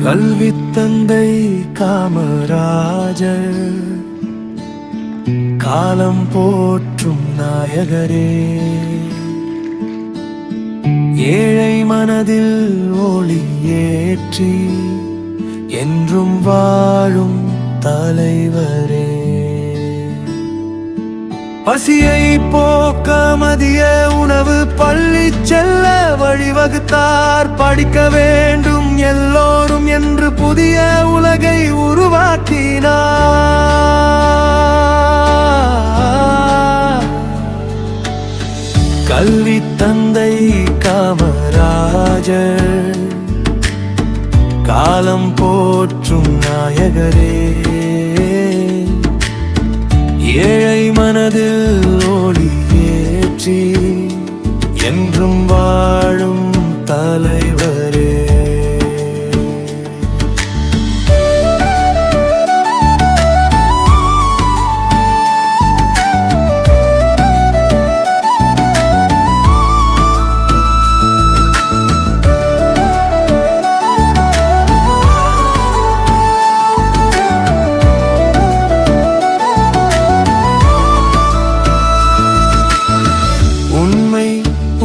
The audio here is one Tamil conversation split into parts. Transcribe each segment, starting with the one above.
கல்வி தந்தை காமராஜர் காலம் போற்றும் நாயகரே, ஏழை மனதில் ஒளி ஏற்றி என்றும் வாழும் தலைவரே. பசியை போக்க மதிய உணவு, பள்ளி செல்ல வழிவகுத்தார். படிக்க வேண்டும் எல்லோரும் என்று புதிய உலகை உருவாக்கினார். கல்வி தந்தை காமராஜர் காலம் போற்றும் நாயகரே, ஏழை மனதில் ஒளி ஏற்றி என்றும் வாழும் தலைவரே.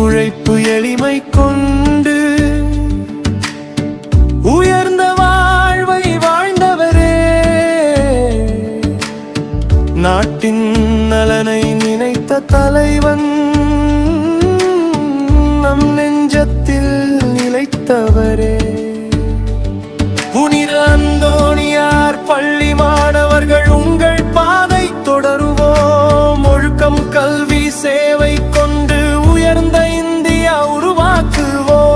உழைப்பு எளிமை கொண்டு உயர்ந்த வாழ்வை வாழ்ந்தவரே, நாட்டின் நலனை நினைத்த தலைவன், நம் நெஞ்சத்தில் நிலைத்தவரே. புனித அந்தோணியார் பள்ளி மாணவர்கள் உங்கள் பாதை தொடருவோம். ஒழுக்கம் கல்வி சேவை கொண்டு உயர்ந்த இந்தியா உருவாக்குவோம்.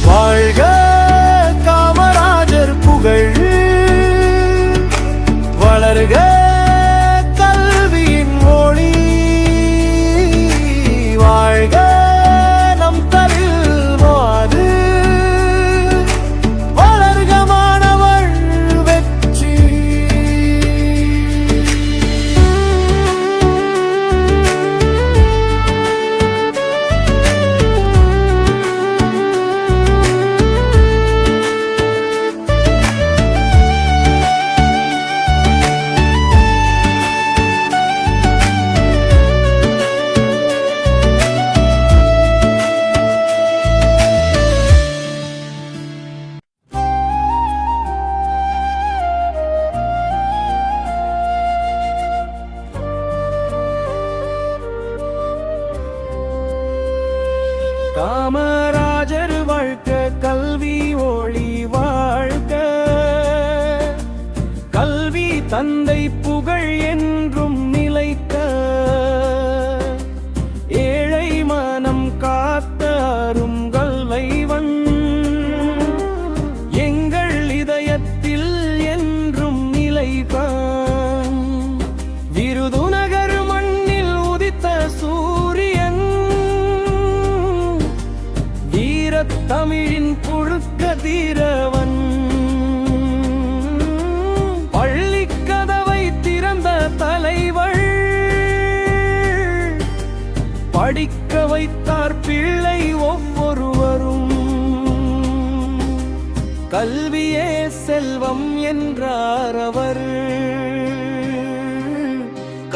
வாழ்க காமராஜர் புகழ், வளர்க கல்வியின் ஒளி, வாழ்க நம் தருவாது, வளர்க மாணவர் வெற்றி. காமராஜர் வாழ்க, கல்வி ஒளி வாழ்க, கல்வி தந்தை புகழ் என்றும் நிலைக்க, ஏழை மனம் காத்த அரும் கல்வைவன் எங்கள் இதயத்தில் என்றும் நிலைப்பான். விருதுநகர் மண்ணில் உதித்த சூரியன், தமிழின் புழுக்க தீரவன், பள்ளி கதவை திறந்த தலைவர், படிக்க வைத்தார் பிள்ளை ஒவ்வொருவரும். கல்வியே செல்வம் என்றார் அவர்,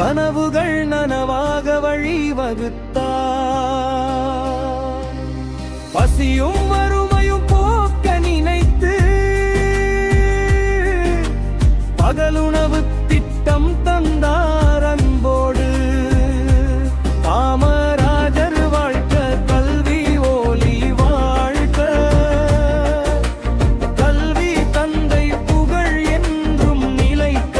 கனவுகள் நனவாக வழிவகுத்தார். பசியும் வறுமையும் போக்க நினைத்து பகலுணவு திட்டம் தந்தார் அன்போடு. காமராஜர் வாழ்க, கல்வி ஒளி வாழ்க, கல்வி தந்தை புகழ் என்றும் நிலைக்க,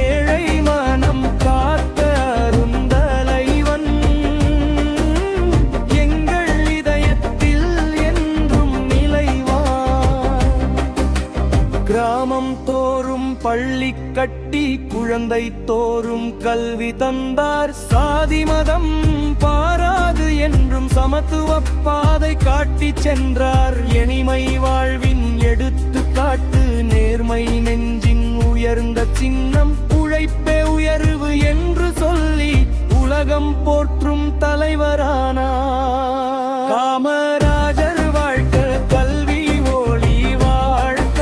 ஏழை மனம் காத்த அருந்தலைவன் எங்கள் இதயத்தில் என்றும் நிலைவார். கிராமம் தோறும் பள்ளி கட்டி குழந்தை தோறும் கல்வி தந்தார். சாதி மதம் பாராது என்றும் சமத்துவ பாதை காட்டி சென்றார். எளிமை வாழ்வின் எடுத்துக்காட்டு, நேர்மை நெஞ்சின் உயர்ந்த சின்னம், உழைப்பே உயர்வு என்று சொல்லி உலகம் உலகம் போற்றும் தலைவரானார். காமராஜர் வாழ்க கல்வி ஒளி வாழ்க,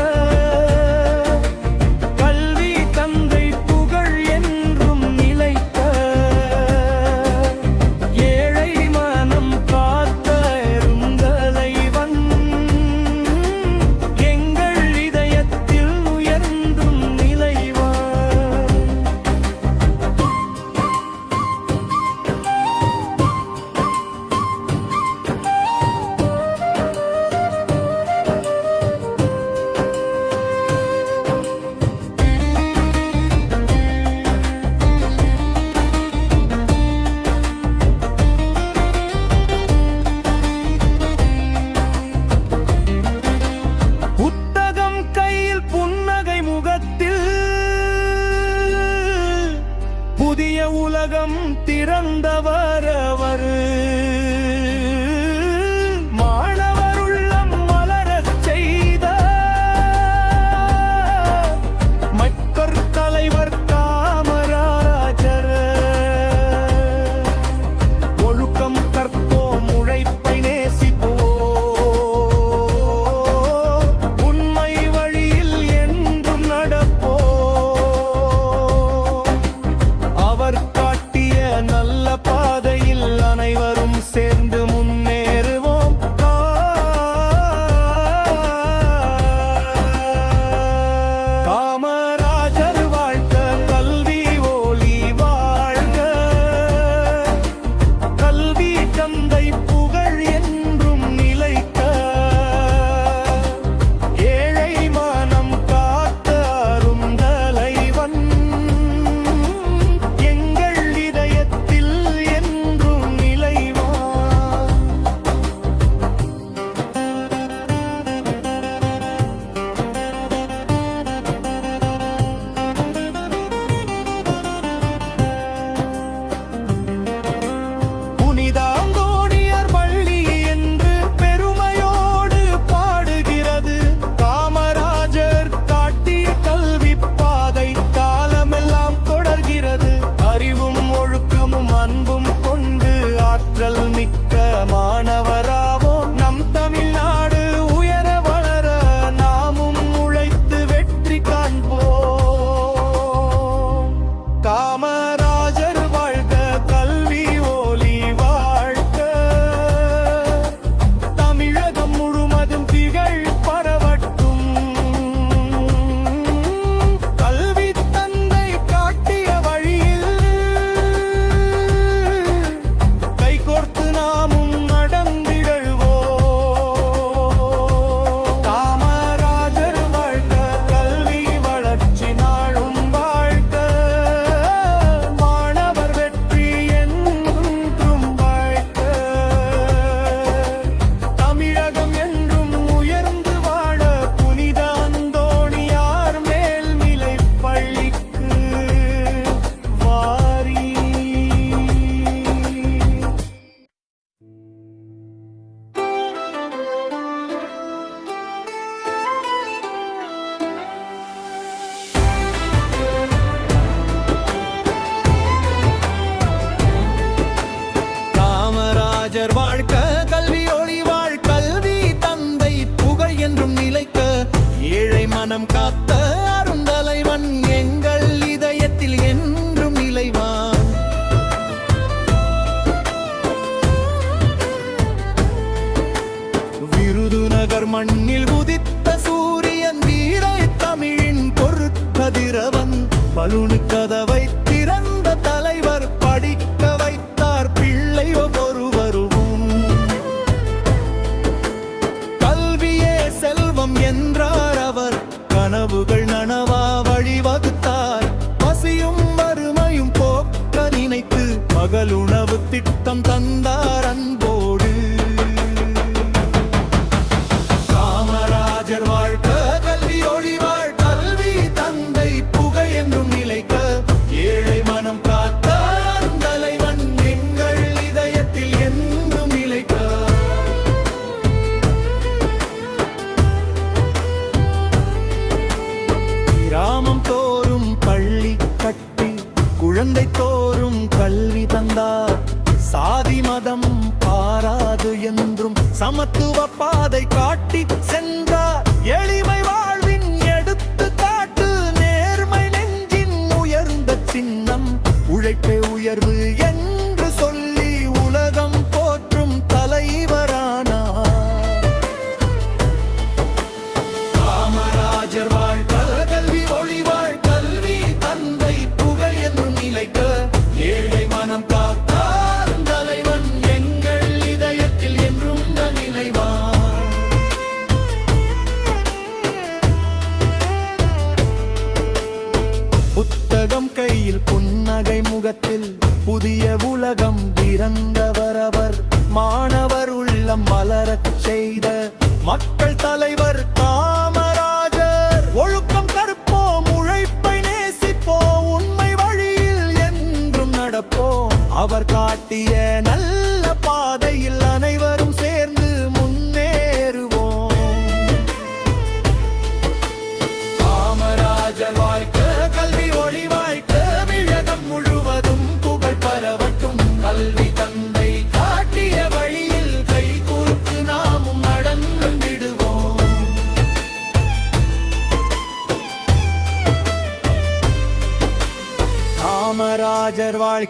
கல்வி தந்தை புகழ் என்றும் நிலைக்க, ஏழை மனம் காத்த அருந்தலைவன் எங்கள் இதயத்தில் உயர்ந்தும் நிலைவான். புத்தகம் கையில் புன்னகை முகத்தில் புதிய உலகம் திறந்தவர் அவர். மாணவர் உள்ளம் மலரச் செய்த மக்கள் தலைவர் காமராஜர். ஒழுக்கம் கற்போம், உழைப்பை நேசிப்போம், உண்மை வழியில் என்றும் நடப்போம். அவர் காட்டிய நல்ல பாதையில் அனைவரும் சேர்ந்து முன்னேறுவோம். காமராஜர் வாழ்க கல்வி ஒளி வாழ்க, கல்வி தந்தை புகழ் என்றும் நிலைக்க, ஏழை மனம் காத்த அருந்தலைவன் எங்கள் இதயத்தில் என்றும் நிலைவான். புனித அந்தோணியார் பள்ளி என்று பெருமையோடு பாடுகிறது. காமராஜர் காட்டிய கல்வி பாதை காலமெல்லாம் தொடர்கிறது. அறிவும் ஒழுக்கமும் அன்பும் கொண்டு ஆற்றல் மிக்க மாணவராவோம். நம் தமிழ்நாடு உயர வளர நாமும் உழைத்து வெற்றி காண்போம். காமராஜர் வாழ்க கல்வி ஒளி வாழ்க, தமிழகம் முழுவதும் திகழ் பரவட்டும். கல்வி தந்தை காட்டிய வழியில் கைகோர்த்து நாமும் நடந்திடுவோம். காமராஜர் வாழ்க, கல்வி வளர்ச்சி நாளும் வாழ்க, மாணவர் வெற்றி என்றும் வாழ்க, தமிழகம் என்றும் உயர்ந்து வாழ புனித அந்தோணியார் மேல்நிலை பள்ளிக்கு வாரி. காமராஜர் வாழ்க கல்வி ஒளி வாழ், கல்வி தந்தை புகழ் என்றும் நிலைக்க, ஏழை மனம் காத்த அருந்தலைவன் எங்கள் இதயத்தில் என்றும் நிலைவான். விருதுநகர் மண்ணில் உதித்த சூரியன், வீரை தமிழின் பொற்கதிரவன், பலூனு கதவை திறந்த தலைவர், படிக்க வைத்தார் பிள்ளை ஒவ்வொருவரும். கல்வியே செல்வம் என்றார் அவர், கனவுகள் நனவா வழிவகுத்தார். பசியும் வறுமையும் போக்க நினைத்து பகலுணவு திட்டம் தந்தார் அன்போடு. காமராஜர் வாழ்க கல்வி ஒளி வாழ், கல்வி தந்தை புகழ் என்றும் நிலைக்க, ஏழை மனம் காத்த அருந்தலைவன் எங்கள் இதயத்தில் என்றும் நிலைக்க. கிராமம் தோறும் பள்ளி கட்டி குழந்தை தோறும் கல்வி தந்தார். உயர்வு என்று சொல்லி உலகம் போற்றும் தலைவரானார். காமராஜர் வாழ்க கல்வி ஒளிவாழ் கல்வி தந்தை புகழ் என்றும் நிலைக்க ஏழை மனம் காத்தார் தலைவன் எங்கள் இதயத்தில் என்றும் நினைவார். புத்தகம் கையில் புன்னகை முகத்தில் புதிய உலகம் பிறந்தவர் அவர். மாணவர் உள்ளம் மலரச் செய்த மக்கள் தலைவர் காமராஜர். ஒழுக்கம் கற்போம், உழைப்பை நேசிப்போம், உண்மை வழியில் என்றும் நடப்போம். அவர் காட்டிய நல்ல பாதையில் அனைவரும் சேர்ந்து முன்னேறுவோம். காமராஜர் வாழ்க கல்வி ஒளி வாழ்க தமிழகம் முழுவதும் புகழ் பரவட்டும். கல்வி தந்தை காட்டிய வழியில் கை கோர்த்து நாமும் நடந்திடுவோம். காமராஜர் வாழ்க.